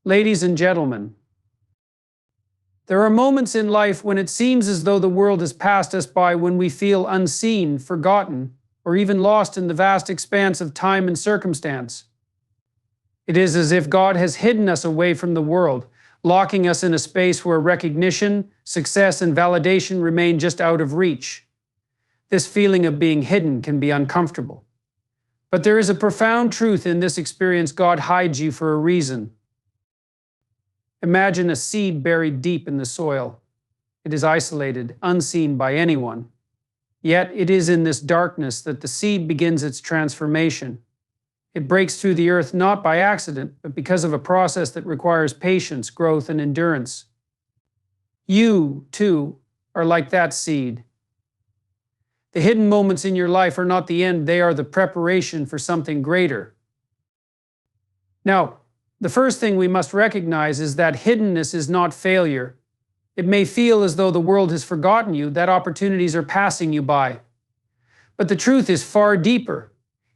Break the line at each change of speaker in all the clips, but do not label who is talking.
Ladies and gentlemen, there are moments in life when it seems as though the world has passed us by, when we feel unseen, forgotten, or even lost in the vast expanse of time and circumstance. It is as if God has hidden us away from the world, locking us in a space where recognition, success, and validation remain just out of reach. This feeling of being hidden can be uncomfortable. But there is a profound truth in this experience. God hides you for a reason. Imagine a seed buried deep in the soil. It is isolated, unseen by anyone. Yet it is in this darkness that the seed begins its transformation. It breaks through the earth not by accident, but because of a process that requires patience, growth, and endurance. You, too, are like that seed. The hidden moments in your life are not the end, they are the preparation for something greater. Now, the first thing we must recognize is that hiddenness is not failure. It may feel as though the world has forgotten you, that opportunities are passing you by. But the truth is far deeper.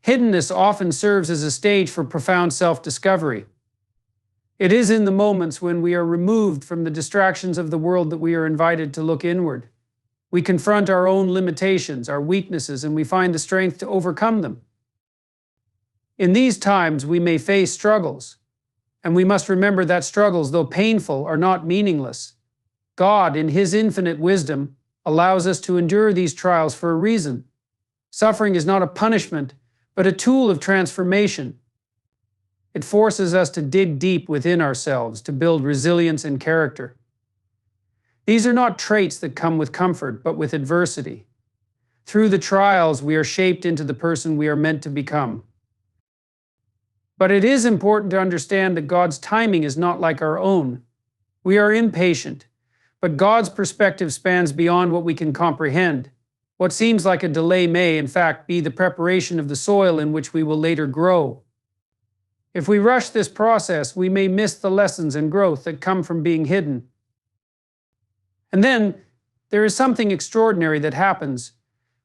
Hiddenness often serves as a stage for profound self-discovery. It is in the moments when we are removed from the distractions of the world that we are invited to look inward. We confront our own limitations, our weaknesses, and we find the strength to overcome them. In these times, we may face struggles. And we must remember that struggles, though painful, are not meaningless. God, in His infinite wisdom, allows us to endure these trials for a reason. Suffering is not a punishment, but a tool of transformation. It forces us to dig deep within ourselves, to build resilience and character. These are not traits that come with comfort, but with adversity. Through the trials, we are shaped into the person we are meant to become. But it is important to understand that God's timing is not like our own. We are impatient, but God's perspective spans beyond what we can comprehend. What seems like a delay may, in fact, be the preparation of the soil in which we will later grow. If we rush this process, we may miss the lessons and growth that come from being hidden. And then, there is something extraordinary that happens.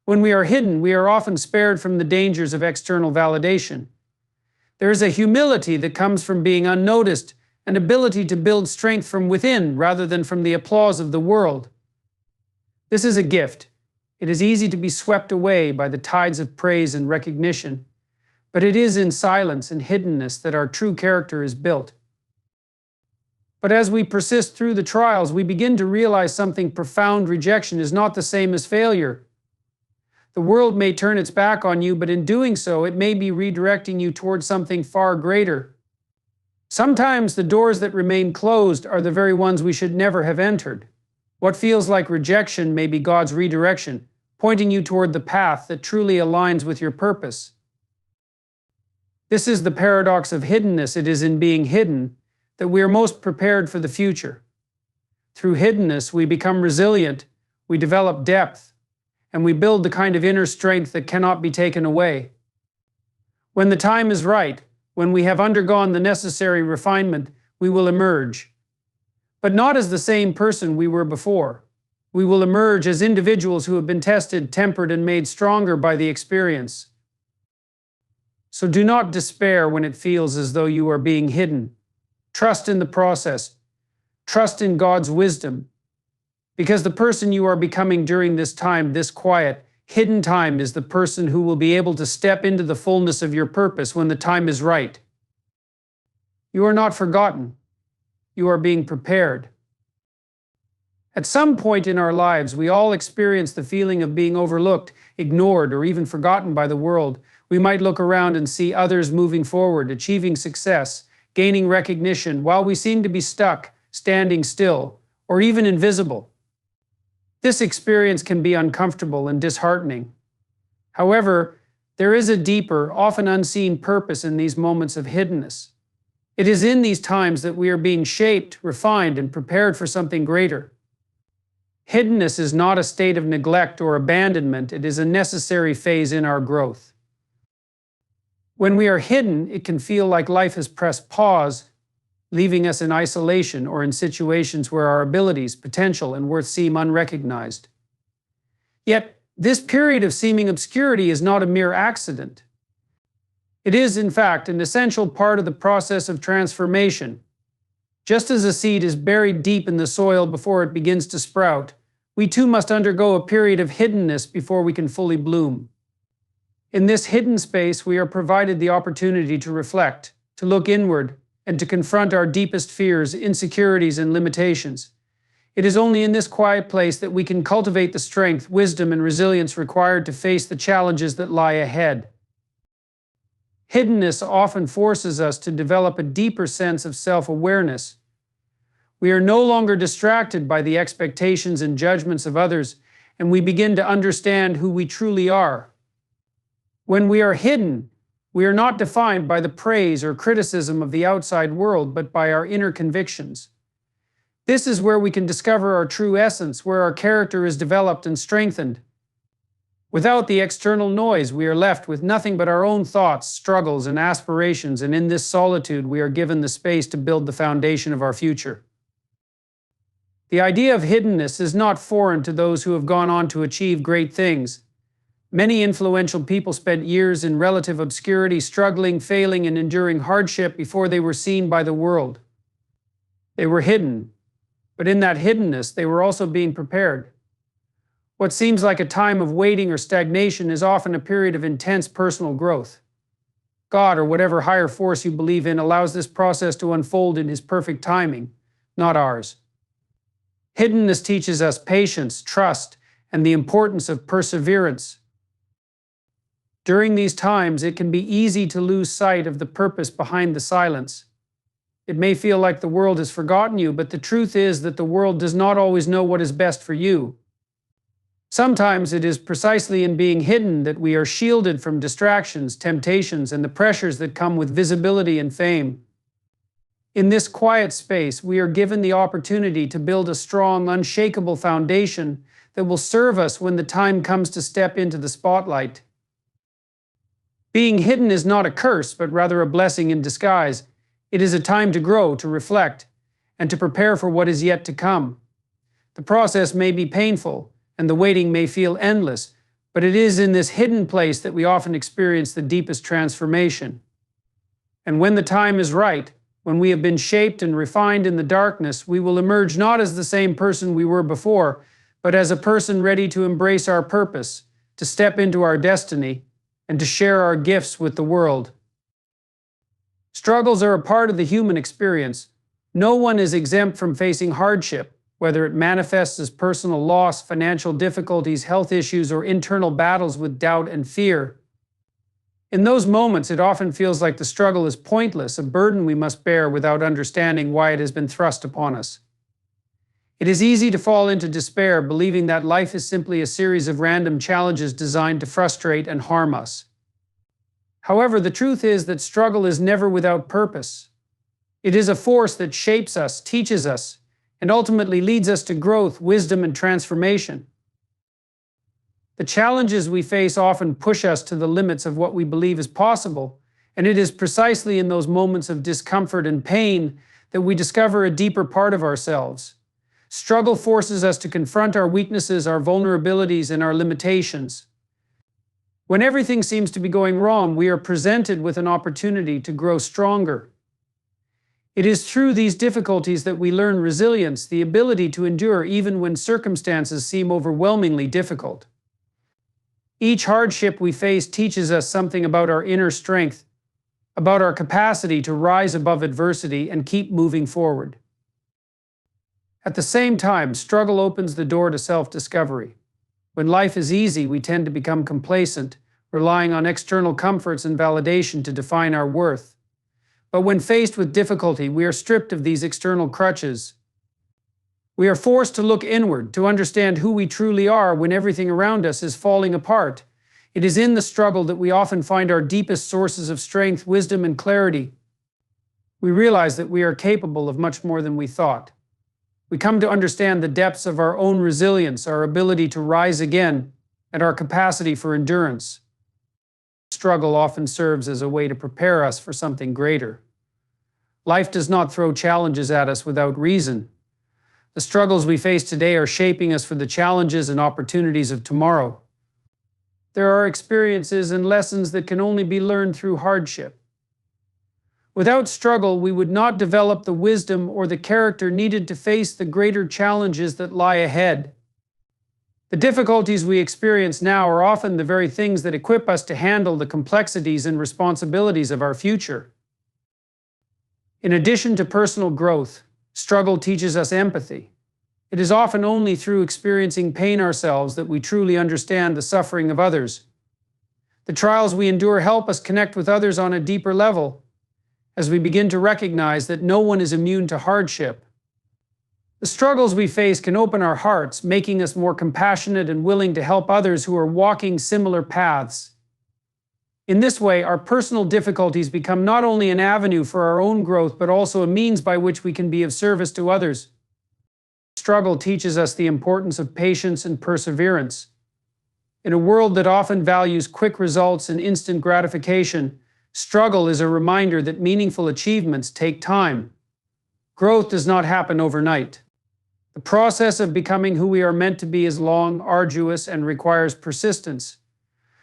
When we are hidden, we are often spared from the dangers of external validation. There is a humility that comes from being unnoticed, an ability to build strength from within rather than from the applause of the world. This is a gift. It is easy to be swept away by the tides of praise and recognition, but it is in silence and hiddenness that our true character is built. But as we persist through the trials, we begin to realize something profound. Rejection is not the same as failure. The world may turn its back on you, but in doing so, it may be redirecting you towards something far greater. Sometimes the doors that remain closed are the very ones we should never have entered. What feels like rejection may be God's redirection, pointing you toward the path that truly aligns with your purpose. This is the paradox of hiddenness. It is in being hidden that we are most prepared for the future. Through hiddenness, we become resilient, we develop depth, and we build the kind of inner strength that cannot be taken away. When the time is right, when we have undergone the necessary refinement, we will emerge. But not as the same person we were before. We will emerge as individuals who have been tested, tempered, and made stronger by the experience. So do not despair when it feels as though you are being hidden. Trust in the process. Trust in God's wisdom. Because the person you are becoming during this time, this quiet, hidden time, is the person who will be able to step into the fullness of your purpose when the time is right. You are not forgotten. You are being prepared. At some point in our lives, we all experience the feeling of being overlooked, ignored, or even forgotten by the world. We might look around and see others moving forward, achieving success, gaining recognition, while we seem to be stuck, standing still, or even invisible. This experience can be uncomfortable and disheartening. However, there is a deeper, often unseen purpose in these moments of hiddenness. It is in these times that we are being shaped, refined, and prepared for something greater. Hiddenness is not a state of neglect or abandonment. It is a necessary phase in our growth. When we are hidden, it can feel like life has pressed pause, leaving us in isolation or in situations where our abilities, potential, and worth seem unrecognized. Yet, this period of seeming obscurity is not a mere accident. It is, in fact, an essential part of the process of transformation. Just as a seed is buried deep in the soil before it begins to sprout, we too must undergo a period of hiddenness before we can fully bloom. In this hidden space, we are provided the opportunity to reflect, to look inward, and to confront our deepest fears, insecurities, and limitations. It is only in this quiet place that we can cultivate the strength, wisdom, and resilience required to face the challenges that lie ahead. Hiddenness often forces us to develop a deeper sense of self-awareness. We are no longer distracted by the expectations and judgments of others, and we begin to understand who we truly are. When we are hidden, we are not defined by the praise or criticism of the outside world, but by our inner convictions. This is where we can discover our true essence, where our character is developed and strengthened. Without the external noise, we are left with nothing but our own thoughts, struggles, and aspirations, and in this solitude, we are given the space to build the foundation of our future. The idea of hiddenness is not foreign to those who have gone on to achieve great things. Many influential people spent years in relative obscurity, struggling, failing, and enduring hardship before they were seen by the world. They were hidden, but in that hiddenness, they were also being prepared. What seems like a time of waiting or stagnation is often a period of intense personal growth. God, or whatever higher force you believe in, allows this process to unfold in His perfect timing, not ours. Hiddenness teaches us patience, trust, and the importance of perseverance. During these times, it can be easy to lose sight of the purpose behind the silence. It may feel like the world has forgotten you, but the truth is that the world does not always know what is best for you. Sometimes it is precisely in being hidden that we are shielded from distractions, temptations, and the pressures that come with visibility and fame. In this quiet space, we are given the opportunity to build a strong, unshakable foundation that will serve us when the time comes to step into the spotlight. Being hidden is not a curse, but rather a blessing in disguise. It is a time to grow, to reflect, and to prepare for what is yet to come. The process may be painful, and the waiting may feel endless, but it is in this hidden place that we often experience the deepest transformation. And when the time is right, when we have been shaped and refined in the darkness, we will emerge not as the same person we were before, but as a person ready to embrace our purpose, to step into our destiny, and to share our gifts with the world. Struggles are a part of the human experience. No one is exempt from facing hardship, whether it manifests as personal loss, financial difficulties, health issues, or internal battles with doubt and fear. In those moments, it often feels like the struggle is pointless, a burden we must bear without understanding why it has been thrust upon us. It is easy to fall into despair, believing that life is simply a series of random challenges designed to frustrate and harm us. However, the truth is that struggle is never without purpose. It is a force that shapes us, teaches us, and ultimately leads us to growth, wisdom, and transformation. The challenges we face often push us to the limits of what we believe is possible, and it is precisely in those moments of discomfort and pain that we discover a deeper part of ourselves. Struggle forces us to confront our weaknesses, our vulnerabilities, and our limitations. When everything seems to be going wrong, we are presented with an opportunity to grow stronger. It is through these difficulties that we learn resilience, the ability to endure even when circumstances seem overwhelmingly difficult. Each hardship we face teaches us something about our inner strength, about our capacity to rise above adversity and keep moving forward. At the same time, struggle opens the door to self-discovery. When life is easy, we tend to become complacent, relying on external comforts and validation to define our worth. But when faced with difficulty, we are stripped of these external crutches. We are forced to look inward, to understand who we truly are when everything around us is falling apart. It is in the struggle that we often find our deepest sources of strength, wisdom, and clarity. We realize that we are capable of much more than we thought. We come to understand the depths of our own resilience, our ability to rise again, and our capacity for endurance. Struggle often serves as a way to prepare us for something greater. Life does not throw challenges at us without reason. The struggles we face today are shaping us for the challenges and opportunities of tomorrow. There are experiences and lessons that can only be learned through hardship. Without struggle, we would not develop the wisdom or the character needed to face the greater challenges that lie ahead. The difficulties we experience now are often the very things that equip us to handle the complexities and responsibilities of our future. In addition to personal growth, struggle teaches us empathy. It is often only through experiencing pain ourselves that we truly understand the suffering of others. The trials we endure help us connect with others on a deeper level, as we begin to recognize that no one is immune to hardship. The struggles we face can open our hearts, making us more compassionate and willing to help others who are walking similar paths. In this way, our personal difficulties become not only an avenue for our own growth, but also a means by which we can be of service to others. Struggle teaches us the importance of patience and perseverance. In a world that often values quick results and instant gratification, struggle is a reminder that meaningful achievements take time. Growth does not happen overnight. The process of becoming who we are meant to be is long, arduous, and requires persistence.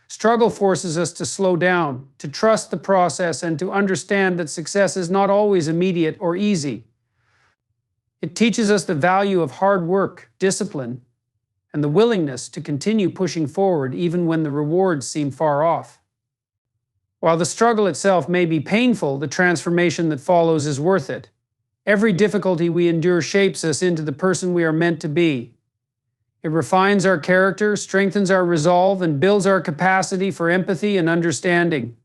Struggle forces us to slow down, to trust the process, and to understand that success is not always immediate or easy. It teaches us the value of hard work, discipline, and the willingness to continue pushing forward even when the rewards seem far off. While the struggle itself may be painful, the transformation that follows is worth it. Every difficulty we endure shapes us into the person we are meant to be. It refines our character, strengthens our resolve, and builds our capacity for empathy and understanding.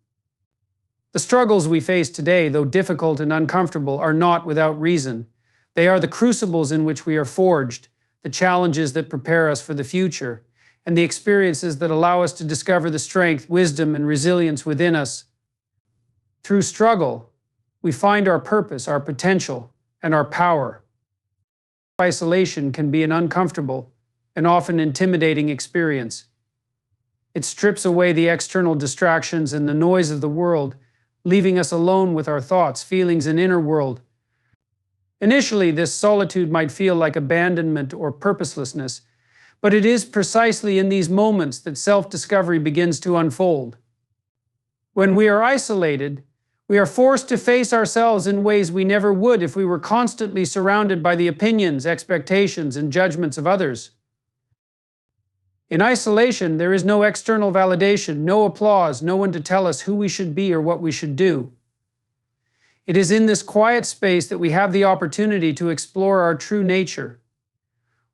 The struggles we face today, though difficult and uncomfortable, are not without reason. They are the crucibles in which we are forged, the challenges that prepare us for the future, and the experiences that allow us to discover the strength, wisdom, and resilience within us. Through struggle, we find our purpose, our potential, and our power. Isolation can be an uncomfortable and often intimidating experience. It strips away the external distractions and the noise of the world, leaving us alone with our thoughts, feelings, and inner world. Initially, this solitude might feel like abandonment or purposelessness, but it is precisely in these moments that self-discovery begins to unfold. When we are isolated, we are forced to face ourselves in ways we never would if we were constantly surrounded by the opinions, expectations, and judgments of others. In isolation, there is no external validation, no applause, no one to tell us who we should be or what we should do. It is in this quiet space that we have the opportunity to explore our true nature.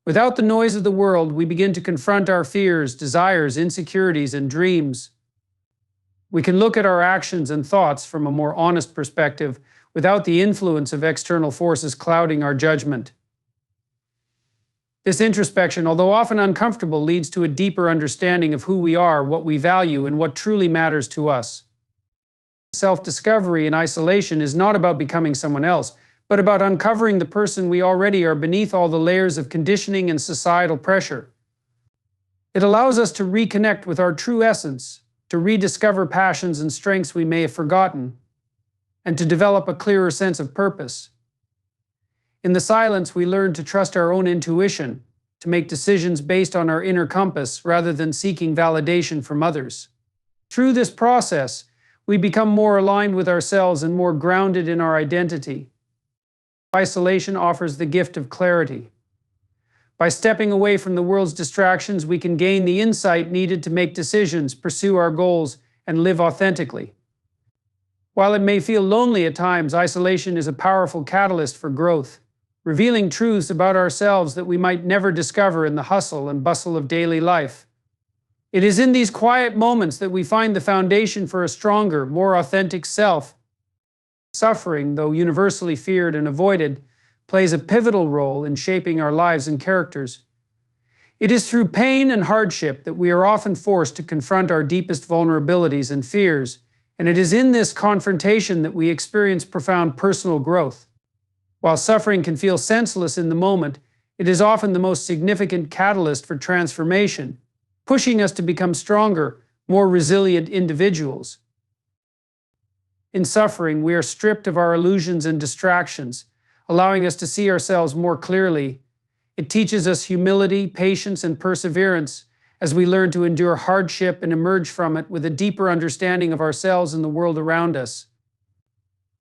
Without the noise of the world, we begin to confront our fears, desires, insecurities, and dreams. We can look at our actions and thoughts from a more honest perspective without the influence of external forces clouding our judgment. This introspection, although often uncomfortable, leads to a deeper understanding of who we are, what we value, and what truly matters to us. Self-discovery in isolation is not about becoming someone else, but about uncovering the person we already are beneath all the layers of conditioning and societal pressure. It allows us to reconnect with our true essence, to rediscover passions and strengths we may have forgotten, and to develop a clearer sense of purpose. In the silence, we learn to trust our own intuition, to make decisions based on our inner compass rather than seeking validation from others. Through this process, we become more aligned with ourselves and more grounded in our identity. Isolation offers the gift of clarity. By stepping away from the world's distractions, we can gain the insight needed to make decisions, pursue our goals, and live authentically. While it may feel lonely at times, isolation is a powerful catalyst for growth, revealing truths about ourselves that we might never discover in the hustle and bustle of daily life. It is in these quiet moments that we find the foundation for a stronger, more authentic self. Suffering, though universally feared and avoided, plays a pivotal role in shaping our lives and characters. It is through pain and hardship that we are often forced to confront our deepest vulnerabilities and fears, and it is in this confrontation that we experience profound personal growth. While suffering can feel senseless in the moment, it is often the most significant catalyst for transformation, pushing us to become stronger, more resilient individuals. In suffering, we are stripped of our illusions and distractions, allowing us to see ourselves more clearly. It teaches us humility, patience, and perseverance as we learn to endure hardship and emerge from it with a deeper understanding of ourselves and the world around us.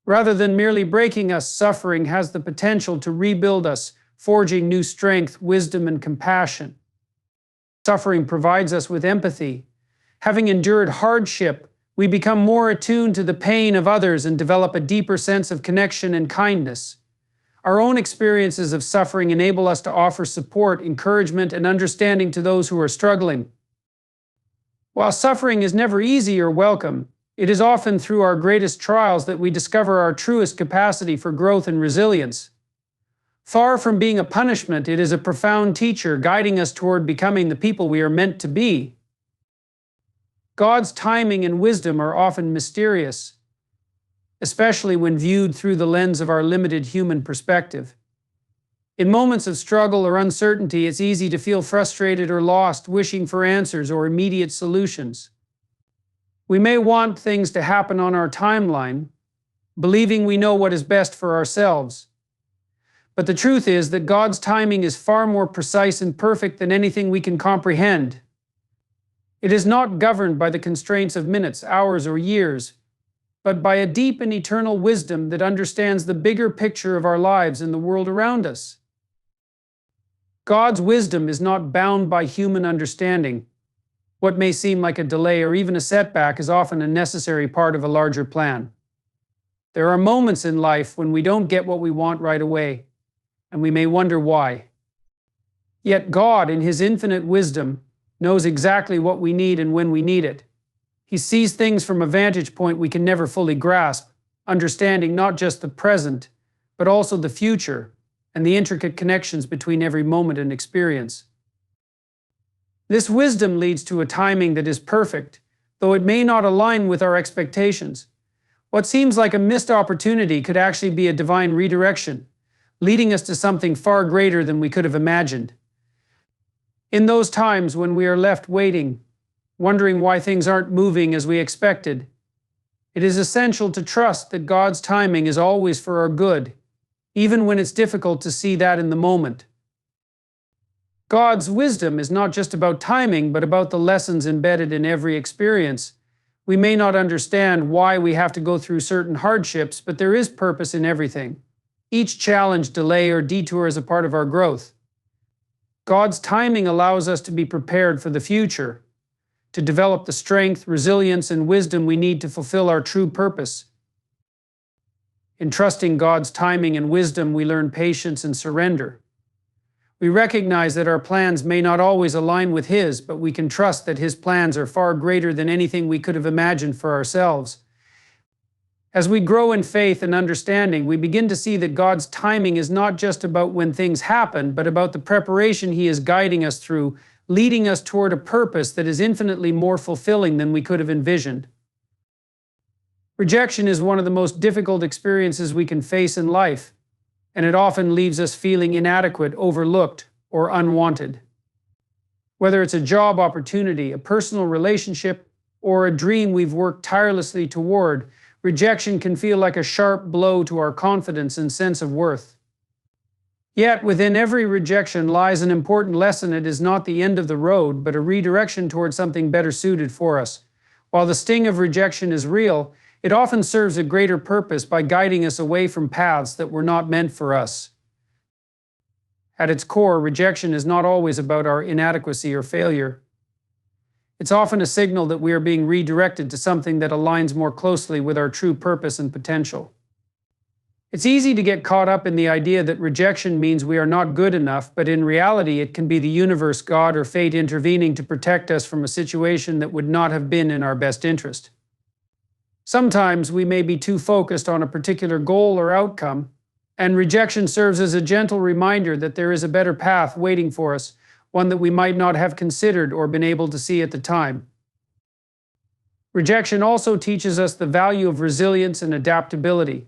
Rather than merely breaking us, suffering has the potential to rebuild us, forging new strength, wisdom, and compassion. Suffering provides us with empathy. Having endured hardship, we become more attuned to the pain of others and develop a deeper sense of connection and kindness. Our own experiences of suffering enable us to offer support, encouragement, and understanding to those who are struggling. While suffering is never easy or welcome, it is often through our greatest trials that we discover our truest capacity for growth and resilience. Far from being a punishment, it is a profound teacher guiding us toward becoming the people we are meant to be. God's timing and wisdom are often mysterious, especially when viewed through the lens of our limited human perspective. In moments of struggle or uncertainty, it's easy to feel frustrated or lost, wishing for answers or immediate solutions. We may want things to happen on our timeline, believing we know what is best for ourselves. But the truth is that God's timing is far more precise and perfect than anything we can comprehend. It is not governed by the constraints of minutes, hours, or years, but by a deep and eternal wisdom that understands the bigger picture of our lives and the world around us. God's wisdom is not bound by human understanding. What may seem like a delay or even a setback is often a necessary part of a larger plan. There are moments in life when we don't get what we want right away, and we may wonder why. Yet God, in His infinite wisdom, knows exactly what we need and when we need it. He sees things from a vantage point we can never fully grasp, understanding not just the present, but also the future and the intricate connections between every moment and experience. This wisdom leads to a timing that is perfect, though it may not align with our expectations. What seems like a missed opportunity could actually be a divine redirection, leading us to something far greater than we could have imagined. In those times when we are left waiting, wondering why things aren't moving as we expected, it is essential to trust that God's timing is always for our good, even when it's difficult to see that in the moment. God's wisdom is not just about timing, but about the lessons embedded in every experience. We may not understand why we have to go through certain hardships, but there is purpose in everything. Each challenge, delay, or detour is a part of our growth. God's timing allows us to be prepared for the future, to develop the strength, resilience, and wisdom we need to fulfill our true purpose. In trusting God's timing and wisdom, we learn patience and surrender. We recognize that our plans may not always align with His, but we can trust that His plans are far greater than anything we could have imagined for ourselves. As we grow in faith and understanding, we begin to see that God's timing is not just about when things happen, but about the preparation He is guiding us through, leading us toward a purpose that is infinitely more fulfilling than we could have envisioned. Rejection is one of the most difficult experiences we can face in life, and it often leaves us feeling inadequate, overlooked, or unwanted. Whether it's a job opportunity, a personal relationship, or a dream we've worked tirelessly toward, rejection can feel like a sharp blow to our confidence and sense of worth. Yet, within every rejection lies an important lesson. It is not the end of the road, but a redirection towards something better suited for us. While the sting of rejection is real, it often serves a greater purpose by guiding us away from paths that were not meant for us. At its core, rejection is not always about our inadequacy or failure. It's often a signal that we are being redirected to something that aligns more closely with our true purpose and potential. It's easy to get caught up in the idea that rejection means we are not good enough, but in reality it can be the universe, God, or fate intervening to protect us from a situation that would not have been in our best interest. Sometimes we may be too focused on a particular goal or outcome, and rejection serves as a gentle reminder that there is a better path waiting for us, one that we might not have considered or been able to see at the time. Rejection also teaches us the value of resilience and adaptability.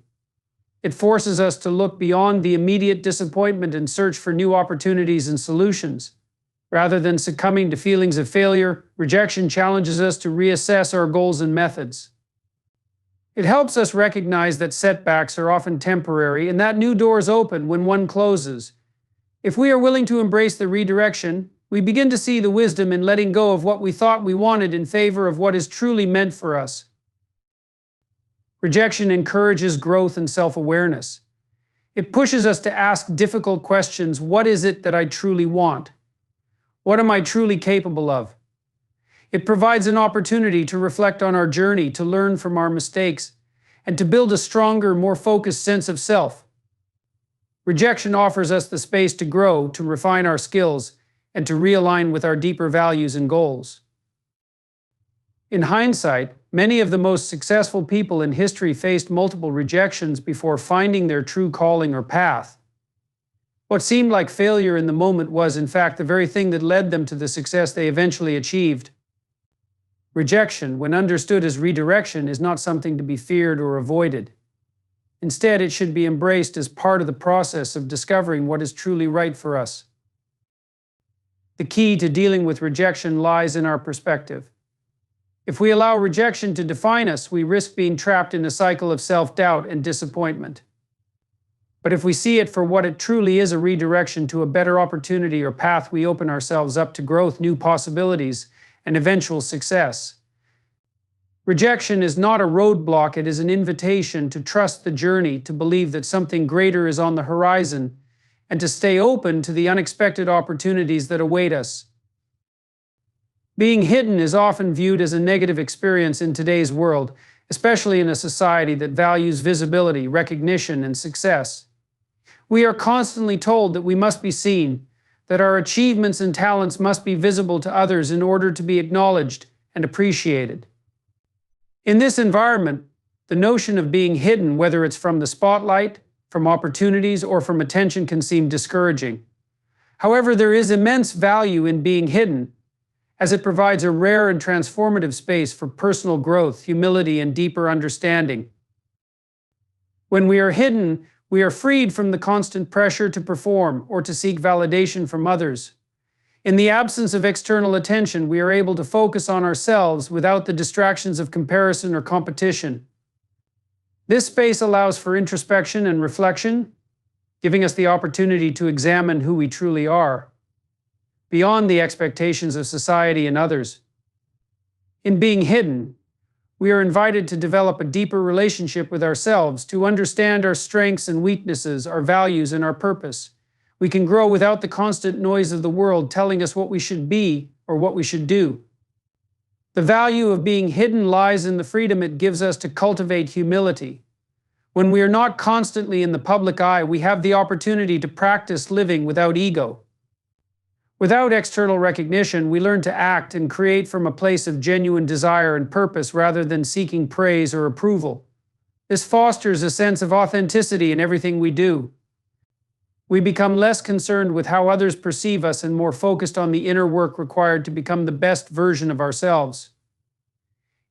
It forces us to look beyond the immediate disappointment and search for new opportunities and solutions. Rather than succumbing to feelings of failure, rejection challenges us to reassess our goals and methods. It helps us recognize that setbacks are often temporary and that new doors open when one closes. If we are willing to embrace the redirection, we begin to see the wisdom in letting go of what we thought we wanted in favor of what is truly meant for us. Rejection encourages growth and self-awareness. It pushes us to ask difficult questions. What is it that I truly want? What am I truly capable of? It provides an opportunity to reflect on our journey, to learn from our mistakes, and to build a stronger, more focused sense of self. Rejection offers us the space to grow, to refine our skills, and to realign with our deeper values and goals. In hindsight, many of the most successful people in history faced multiple rejections before finding their true calling or path. What seemed like failure in the moment was, in fact, the very thing that led them to the success they eventually achieved. Rejection, when understood as redirection, is not something to be feared or avoided. Instead, it should be embraced as part of the process of discovering what is truly right for us. The key to dealing with rejection lies in our perspective. If we allow rejection to define us, we risk being trapped in a cycle of self-doubt and disappointment. But if we see it for what it truly is, a redirection to a better opportunity or path, we open ourselves up to growth, new possibilities, and eventual success. Rejection is not a roadblock, it is an invitation to trust the journey, to believe that something greater is on the horizon, and to stay open to the unexpected opportunities that await us. Being hidden is often viewed as a negative experience in today's world, especially in a society that values visibility, recognition, and success. We are constantly told that we must be seen, that our achievements and talents must be visible to others in order to be acknowledged and appreciated. In this environment, the notion of being hidden, whether it's from the spotlight, from opportunities, or from attention, can seem discouraging. However, there is immense value in being hidden, as it provides a rare and transformative space for personal growth, humility, and deeper understanding. When we are hidden, we are freed from the constant pressure to perform or to seek validation from others. In the absence of external attention, we are able to focus on ourselves without the distractions of comparison or competition. This space allows for introspection and reflection, giving us the opportunity to examine who we truly are, beyond the expectations of society and others. In being hidden, we are invited to develop a deeper relationship with ourselves, to understand our strengths and weaknesses, our values and our purpose. We can grow without the constant noise of the world telling us what we should be or what we should do. The value of being hidden lies in the freedom it gives us to cultivate humility. When we are not constantly in the public eye, we have the opportunity to practice living without ego. Without external recognition, we learn to act and create from a place of genuine desire and purpose rather than seeking praise or approval. This fosters a sense of authenticity in everything we do. We become less concerned with how others perceive us and more focused on the inner work required to become the best version of ourselves.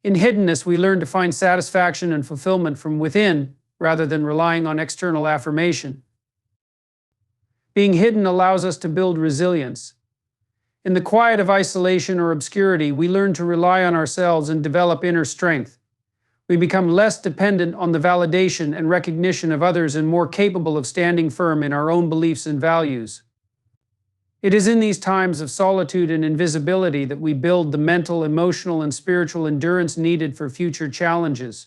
In hiddenness, we learn to find satisfaction and fulfillment from within rather than relying on external affirmation. Being hidden allows us to build resilience. In the quiet of isolation or obscurity, we learn to rely on ourselves and develop inner strength. We become less dependent on the validation and recognition of others and more capable of standing firm in our own beliefs and values. It is in these times of solitude and invisibility that we build the mental, emotional, and spiritual endurance needed for future challenges.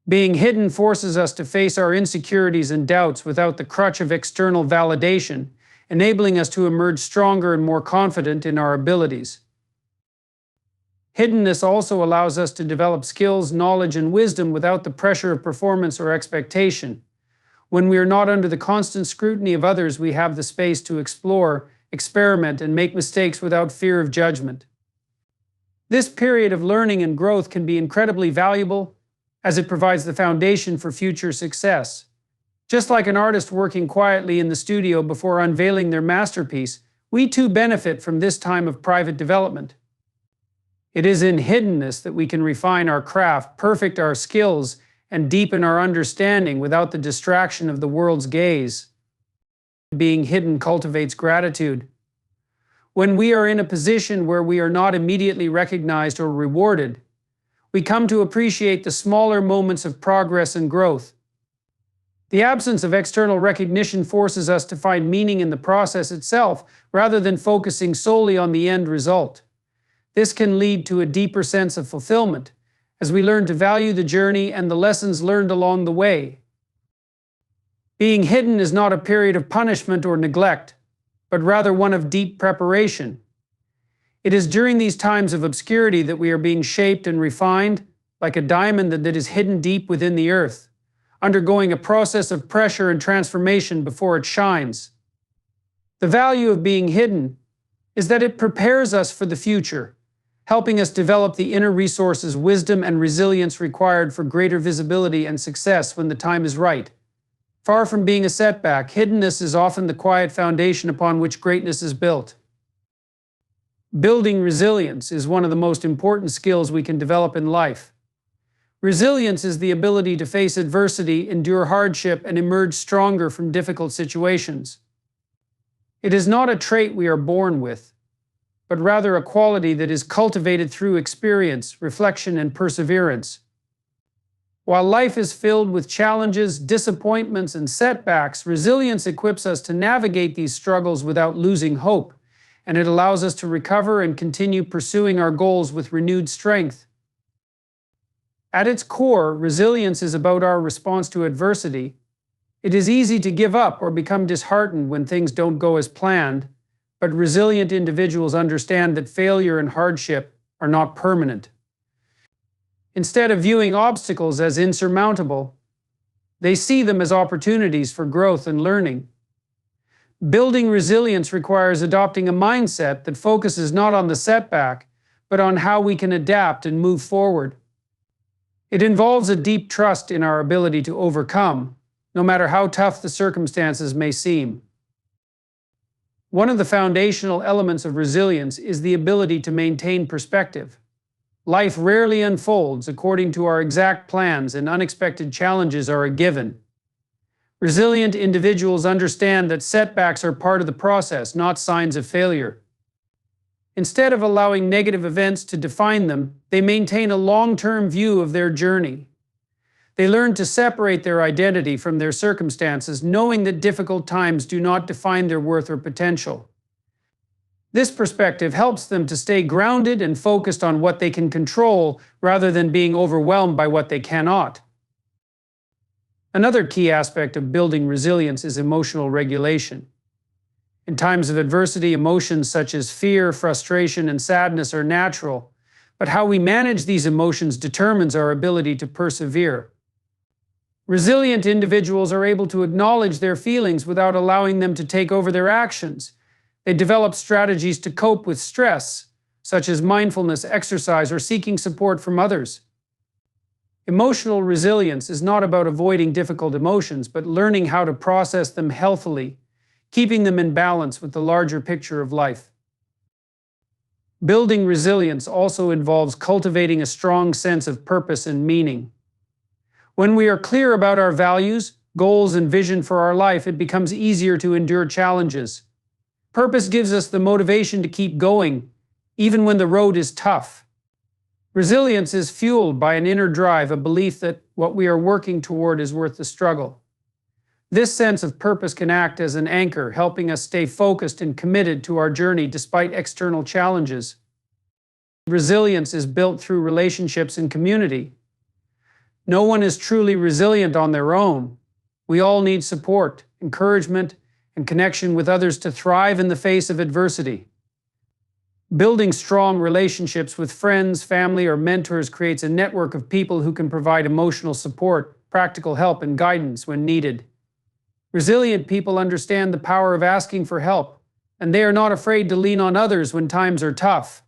Being hidden forces us to face our insecurities and doubts without the crutch of external validation, enabling us to emerge stronger and more confident in our abilities. Hiddenness also allows us to develop skills, knowledge, and wisdom without the pressure of performance or expectation. When we are not under the constant scrutiny of others, we have the space to explore, experiment, and make mistakes without fear of judgment. This period of learning and growth can be incredibly valuable, as it provides the foundation for future success. Just like an artist working quietly in the studio before unveiling their masterpiece, we too benefit from this time of private development. It is in hiddenness that we can refine our craft, perfect our skills, and deepen our understanding without the distraction of the world's gaze. Being hidden cultivates gratitude. When we are in a position where we are not immediately recognized or rewarded, we come to appreciate the smaller moments of progress and growth. The absence of external recognition forces us to find meaning in the process itself rather than focusing solely on the end result. This can lead to a deeper sense of fulfillment, as we learn to value the journey and the lessons learned along the way. Being hidden is not a period of punishment or neglect, but rather one of deep preparation. It is during these times of obscurity that we are being shaped and refined, like a diamond that is hidden deep within the earth, undergoing a process of pressure and transformation before it shines. The value of being hidden is that it prepares us for the future, helping us develop the inner resources, wisdom, and resilience required for greater visibility and success when the time is right. Far from being a setback, hiddenness is often the quiet foundation upon which greatness is built. Building resilience is one of the most important skills we can develop in life. Resilience is the ability to face adversity, endure hardship, and emerge stronger from difficult situations. It is not a trait we are born with, but rather a quality that is cultivated through experience, reflection, and perseverance. While life is filled with challenges, disappointments, and setbacks, resilience equips us to navigate these struggles without losing hope, and it allows us to recover and continue pursuing our goals with renewed strength. At its core, resilience is about our response to adversity. It is easy to give up or become disheartened when things don't go as planned, but resilient individuals understand that failure and hardship are not permanent. Instead of viewing obstacles as insurmountable, they see them as opportunities for growth and learning. Building resilience requires adopting a mindset that focuses not on the setback, but on how we can adapt and move forward. It involves a deep trust in our ability to overcome, no matter how tough the circumstances may seem. One of the foundational elements of resilience is the ability to maintain perspective. Life rarely unfolds according to our exact plans, and unexpected challenges are a given. Resilient individuals understand that setbacks are part of the process, not signs of failure. Instead of allowing negative events to define them, they maintain a long-term view of their journey. They learn to separate their identity from their circumstances, knowing that difficult times do not define their worth or potential. This perspective helps them to stay grounded and focused on what they can control rather than being overwhelmed by what they cannot. Another key aspect of building resilience is emotional regulation. In times of adversity, emotions such as fear, frustration, and sadness are natural, but how we manage these emotions determines our ability to persevere. Resilient individuals are able to acknowledge their feelings without allowing them to take over their actions. They develop strategies to cope with stress, such as mindfulness, exercise, or seeking support from others. Emotional resilience is not about avoiding difficult emotions, but learning how to process them healthily, keeping them in balance with the larger picture of life. Building resilience also involves cultivating a strong sense of purpose and meaning. When we are clear about our values, goals, and vision for our life, it becomes easier to endure challenges. Purpose gives us the motivation to keep going, even when the road is tough. Resilience is fueled by an inner drive, a belief that what we are working toward is worth the struggle. This sense of purpose can act as an anchor, helping us stay focused and committed to our journey despite external challenges. Resilience is built through relationships and community. No one is truly resilient on their own. We all need support, encouragement, and connection with others to thrive in the face of adversity. Building strong relationships with friends, family, or mentors creates a network of people who can provide emotional support, practical help, and guidance when needed. Resilient people understand the power of asking for help, and they are not afraid to lean on others when times are tough.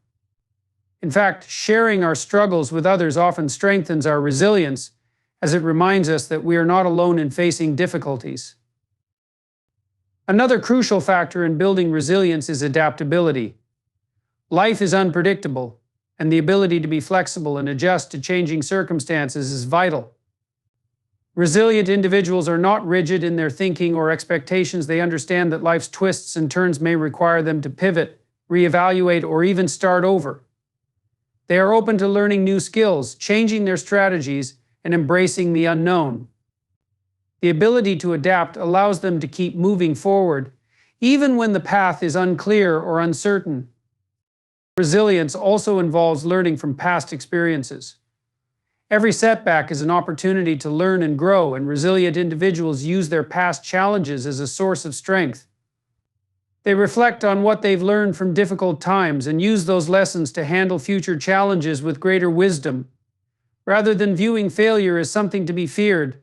In fact, sharing our struggles with others often strengthens our resilience, as it reminds us that we are not alone in facing difficulties. Another crucial factor in building resilience is adaptability. Life is unpredictable, and the ability to be flexible and adjust to changing circumstances is vital. Resilient individuals are not rigid in their thinking or expectations. They understand that life's twists and turns may require them to pivot, reevaluate, or even start over. They are open to learning new skills, changing their strategies, and embracing the unknown. The ability to adapt allows them to keep moving forward, even when the path is unclear or uncertain. Resilience also involves learning from past experiences. Every setback is an opportunity to learn and grow, and resilient individuals use their past challenges as a source of strength. They reflect on what they've learned from difficult times and use those lessons to handle future challenges with greater wisdom. Rather than viewing failure as something to be feared,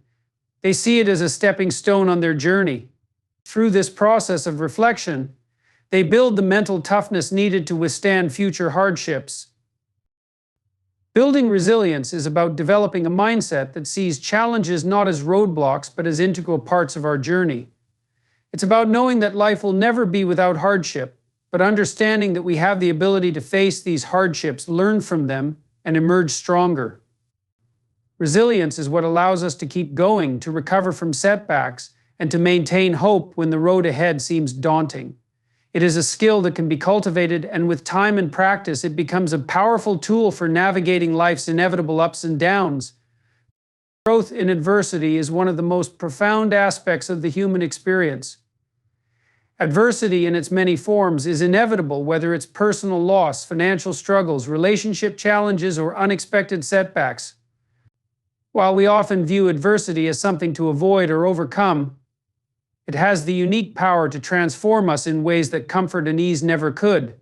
they see it as a stepping stone on their journey. Through this process of reflection, they build the mental toughness needed to withstand future hardships. Building resilience is about developing a mindset that sees challenges not as roadblocks but as integral parts of our journey. It's about knowing that life will never be without hardship, but understanding that we have the ability to face these hardships, learn from them, and emerge stronger. Resilience is what allows us to keep going, to recover from setbacks, and to maintain hope when the road ahead seems daunting. It is a skill that can be cultivated, and with time and practice, it becomes a powerful tool for navigating life's inevitable ups and downs. Growth in adversity is one of the most profound aspects of the human experience. Adversity in its many forms is inevitable, whether it's personal loss, financial struggles, relationship challenges, or unexpected setbacks. While we often view adversity as something to avoid or overcome, it has the unique power to transform us in ways that comfort and ease never could.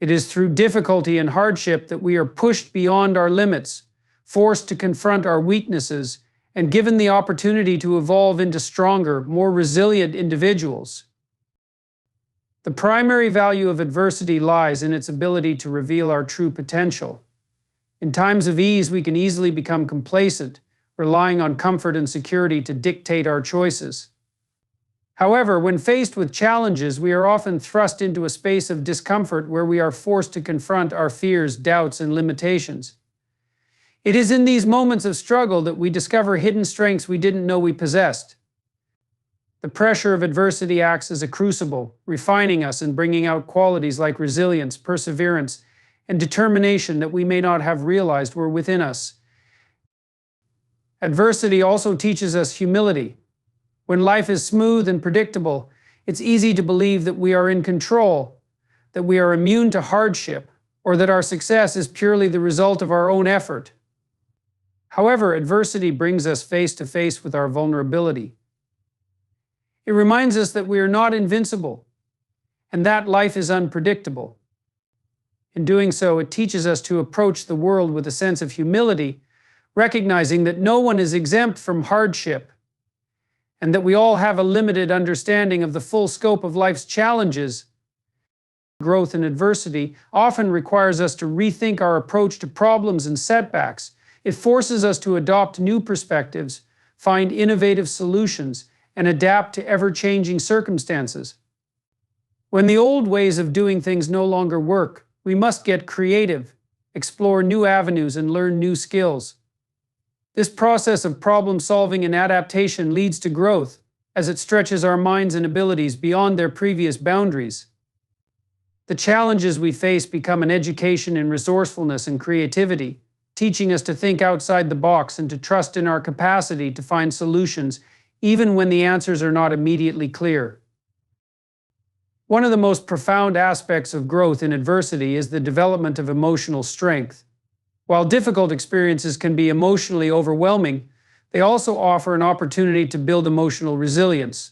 It is through difficulty and hardship that we are pushed beyond our limits, forced to confront our weaknesses, and given the opportunity to evolve into stronger, more resilient individuals. The primary value of adversity lies in its ability to reveal our true potential. In times of ease, we can easily become complacent, relying on comfort and security to dictate our choices. However, when faced with challenges, we are often thrust into a space of discomfort where we are forced to confront our fears, doubts, and limitations. It is in these moments of struggle that we discover hidden strengths we didn't know we possessed. The pressure of adversity acts as a crucible, refining us and bringing out qualities like resilience, perseverance, and determination that we may not have realized were within us. Adversity also teaches us humility. When life is smooth and predictable, it's easy to believe that we are in control, that we are immune to hardship, or that our success is purely the result of our own effort. However, adversity brings us face to face with our vulnerability. It reminds us that we are not invincible, and that life is unpredictable. In doing so, it teaches us to approach the world with a sense of humility, recognizing that no one is exempt from hardship, and that we all have a limited understanding of the full scope of life's challenges. Growth in adversity often requires us to rethink our approach to problems and setbacks. It forces us to adopt new perspectives, find innovative solutions, and adapt to ever-changing circumstances. When the old ways of doing things no longer work, we must get creative, explore new avenues, and learn new skills. This process of problem-solving and adaptation leads to growth, as it stretches our minds and abilities beyond their previous boundaries. The challenges we face become an education in resourcefulness and creativity, teaching us to think outside the box and to trust in our capacity to find solutions, even when the answers are not immediately clear. One of the most profound aspects of growth in adversity is the development of emotional strength. While difficult experiences can be emotionally overwhelming, they also offer an opportunity to build emotional resilience.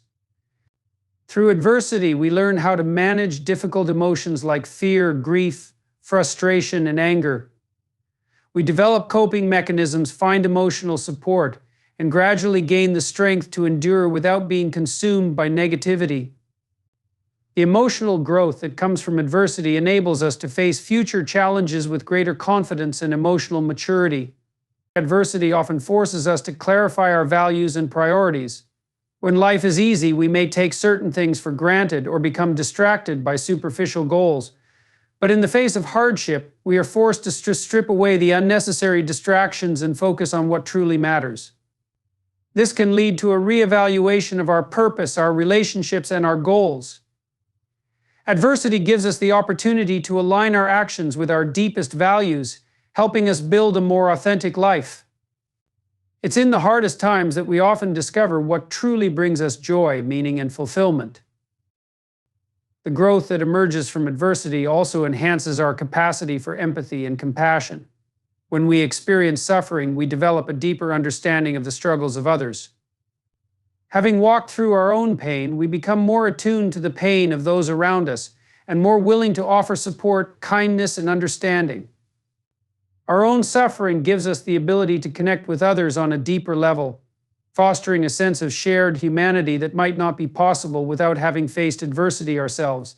Through adversity, we learn how to manage difficult emotions like fear, grief, frustration, and anger. We develop coping mechanisms, find emotional support, and gradually gain the strength to endure without being consumed by negativity. The emotional growth that comes from adversity enables us to face future challenges with greater confidence and emotional maturity. Adversity often forces us to clarify our values and priorities. When life is easy, we may take certain things for granted or become distracted by superficial goals. But in the face of hardship, we are forced to strip away the unnecessary distractions and focus on what truly matters. This can lead to a reevaluation of our purpose, our relationships, and our goals. Adversity gives us the opportunity to align our actions with our deepest values, helping us build a more authentic life. It's in the hardest times that we often discover what truly brings us joy, meaning, and fulfillment. The growth that emerges from adversity also enhances our capacity for empathy and compassion. When we experience suffering, we develop a deeper understanding of the struggles of others. Having walked through our own pain, we become more attuned to the pain of those around us and more willing to offer support, kindness, and understanding. Our own suffering gives us the ability to connect with others on a deeper level, fostering a sense of shared humanity that might not be possible without having faced adversity ourselves.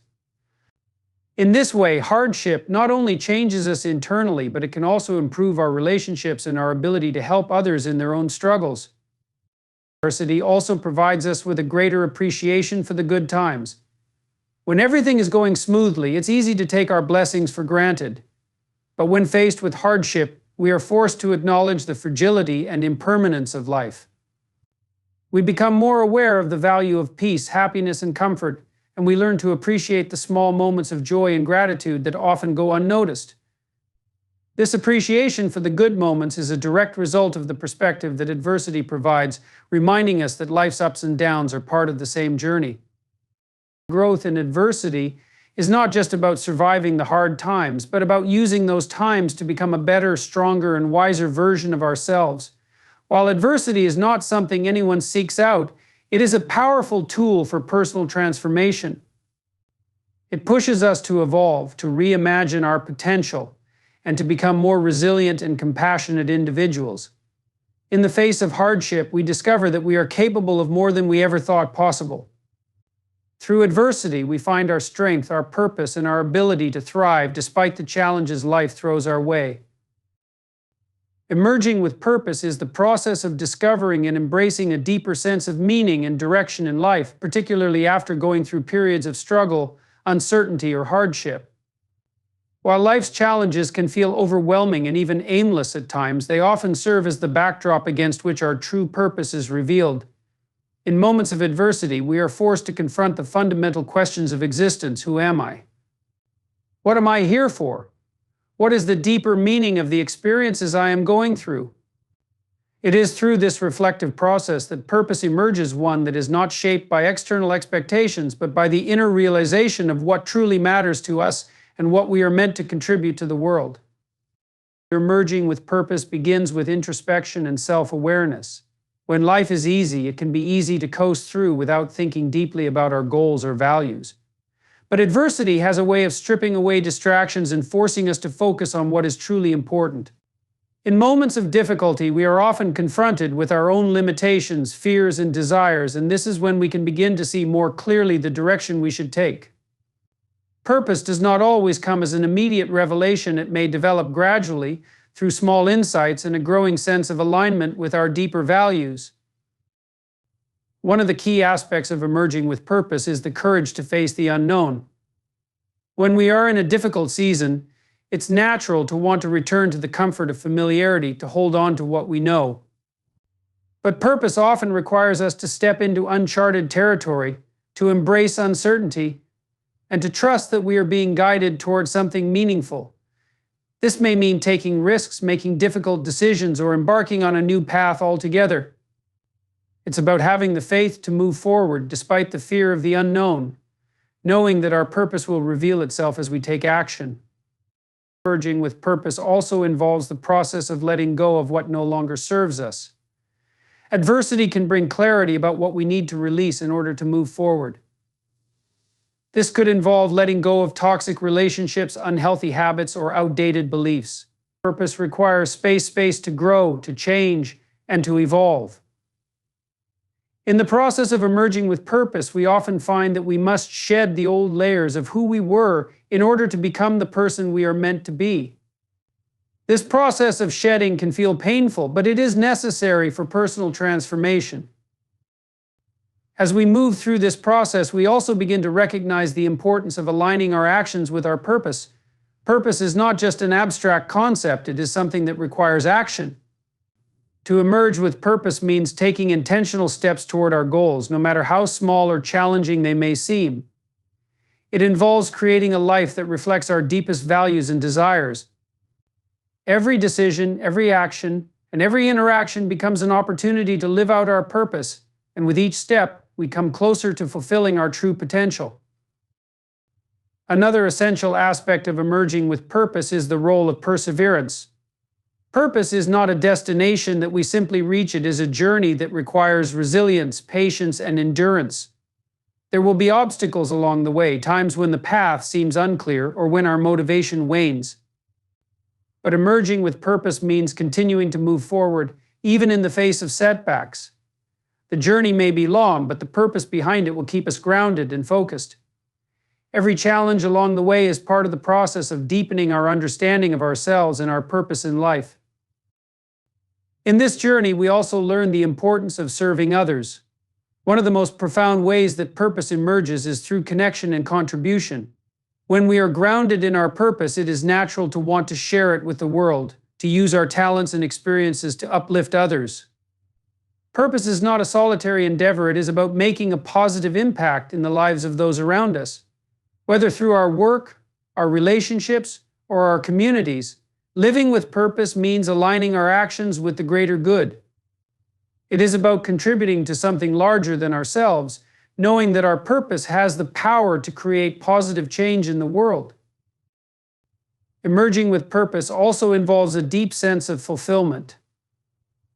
In this way, hardship not only changes us internally, but it can also improve our relationships and our ability to help others in their own struggles. Adversity also provides us with a greater appreciation for the good times. When everything is going smoothly, it's easy to take our blessings for granted. But when faced with hardship, we are forced to acknowledge the fragility and impermanence of life. We become more aware of the value of peace, happiness, and comfort, and we learn to appreciate the small moments of joy and gratitude that often go unnoticed. This appreciation for the good moments is a direct result of the perspective that adversity provides, reminding us that life's ups and downs are part of the same journey. Growth in adversity is not just about surviving the hard times, but about using those times to become a better, stronger, and wiser version of ourselves. While adversity is not something anyone seeks out, it is a powerful tool for personal transformation. It pushes us to evolve, to reimagine our potential, and to become more resilient and compassionate individuals. In the face of hardship, we discover that we are capable of more than we ever thought possible. Through adversity, we find our strength, our purpose, and our ability to thrive despite the challenges life throws our way. Emerging with purpose is the process of discovering and embracing a deeper sense of meaning and direction in life, particularly after going through periods of struggle, uncertainty, or hardship. While life's challenges can feel overwhelming and even aimless at times, they often serve as the backdrop against which our true purpose is revealed. In moments of adversity, we are forced to confront the fundamental questions of existence. Who am I? What am I here for? What is the deeper meaning of the experiences I am going through? It is through this reflective process that purpose emerges, one that is not shaped by external expectations, but by the inner realization of what truly matters to us and what we are meant to contribute to the world. Emerging with purpose begins with introspection and self-awareness. When life is easy, it can be easy to coast through without thinking deeply about our goals or values. But adversity has a way of stripping away distractions and forcing us to focus on what is truly important. In moments of difficulty, we are often confronted with our own limitations, fears, and desires, and this is when we can begin to see more clearly the direction we should take. Purpose does not always come as an immediate revelation. It may develop gradually, through small insights and a growing sense of alignment with our deeper values. One of the key aspects of emerging with purpose is the courage to face the unknown. When we are in a difficult season, it's natural to want to return to the comfort of familiarity, to hold on to what we know. But purpose often requires us to step into uncharted territory, to embrace uncertainty, and to trust that we are being guided towards something meaningful. This may mean taking risks, making difficult decisions, or embarking on a new path altogether. It's about having the faith to move forward despite the fear of the unknown, knowing that our purpose will reveal itself as we take action. Emerging with purpose also involves the process of letting go of what no longer serves us. Adversity can bring clarity about what we need to release in order to move forward. This could involve letting go of toxic relationships, unhealthy habits, or outdated beliefs. Purpose requires space to grow, to change, and to evolve. In the process of emerging with purpose, we often find that we must shed the old layers of who we were in order to become the person we are meant to be. This process of shedding can feel painful, but it is necessary for personal transformation. As we move through this process, we also begin to recognize the importance of aligning our actions with our purpose. Purpose is not just an abstract concept, it is something that requires action. To emerge with purpose means taking intentional steps toward our goals, no matter how small or challenging they may seem. It involves creating a life that reflects our deepest values and desires. Every decision, every action, and every interaction becomes an opportunity to live out our purpose, and with each step, we come closer to fulfilling our true potential. Another essential aspect of emerging with purpose is the role of perseverance. Purpose is not a destination that we simply reach. It is a journey that requires resilience, patience, and endurance. There will be obstacles along the way, times when the path seems unclear or when our motivation wanes. But emerging with purpose means continuing to move forward, even in the face of setbacks. The journey may be long, but the purpose behind it will keep us grounded and focused. Every challenge along the way is part of the process of deepening our understanding of ourselves and our purpose in life. In this journey, we also learn the importance of serving others. One of the most profound ways that purpose emerges is through connection and contribution. When we are grounded in our purpose, it is natural to want to share it with the world, to use our talents and experiences to uplift others. Purpose is not a solitary endeavor. It is about making a positive impact in the lives of those around us. Whether through our work, our relationships, or our communities, living with purpose means aligning our actions with the greater good. It is about contributing to something larger than ourselves, knowing that our purpose has the power to create positive change in the world. Emerging with purpose also involves a deep sense of fulfillment.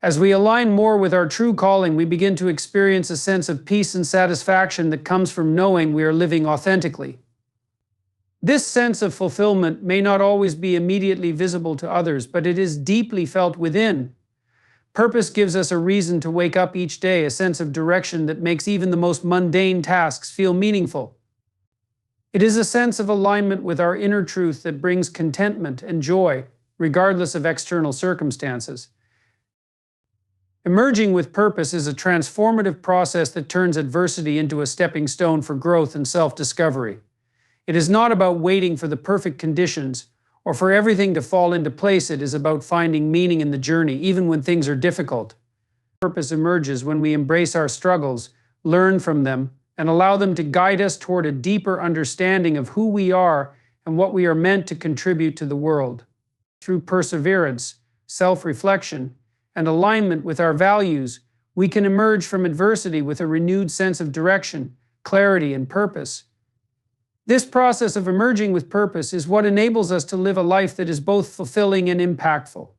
As we align more with our true calling, we begin to experience a sense of peace and satisfaction that comes from knowing we are living authentically. This sense of fulfillment may not always be immediately visible to others, but it is deeply felt within. Purpose gives us a reason to wake up each day, a sense of direction that makes even the most mundane tasks feel meaningful. It is a sense of alignment with our inner truth that brings contentment and joy, regardless of external circumstances. Emerging with purpose is a transformative process that turns adversity into a stepping stone for growth and self-discovery. It is not about waiting for the perfect conditions or for everything to fall into place. It is about finding meaning in the journey, even when things are difficult. Purpose emerges when we embrace our struggles, learn from them, and allow them to guide us toward a deeper understanding of who we are and what we are meant to contribute to the world. Through perseverance, self-reflection, and alignment with our values, we can emerge from adversity with a renewed sense of direction, clarity, and purpose. This process of emerging with purpose is what enables us to live a life that is both fulfilling and impactful.